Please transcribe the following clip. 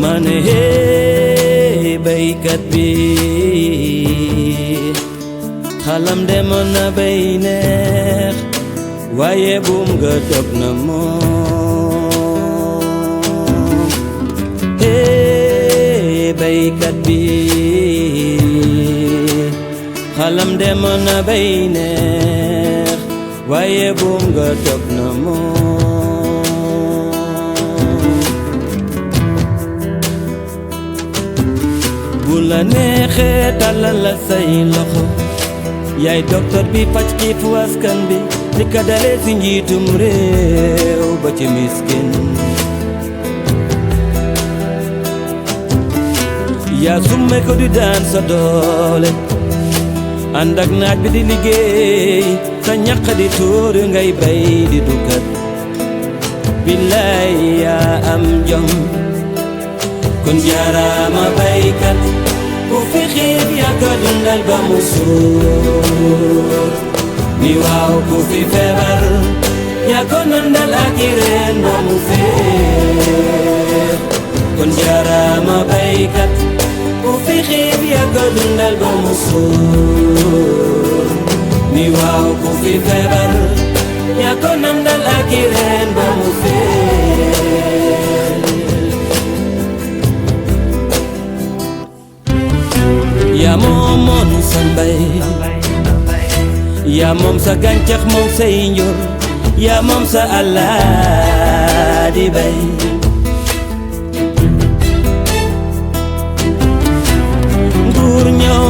mane hey baykat bi xalam demoon na bay neex waaye buum nga dog na moom hey baykat bi xalam demoon na bay neex waaye buum nga dog na moom bu la neexee tàllal la say loxo yaay docteur bi faj xiifu askan bi li ka dalee si njiitum réew ba ci miskin yaa summe ko di daan sa doole ànd ak naaj bi di liggéey sa ñaq di tuur ngay bay di dukat billaay yaa am jom kon jaaraama baykat ku fi xiif yaa ko dundal ba mu suur ni waaw ku fi feebar yaa ko nandal ak i reen ba mu féex kon jaaraama baykat ku fi xiif yaa ko dundal ba mu suur ni waaw ku fi feebar yaa ko nandal ak i reen ba mu féex yaa moom moom sa mbay yaa moom sa gàncax moom say njur yaa moom sa Allah di bay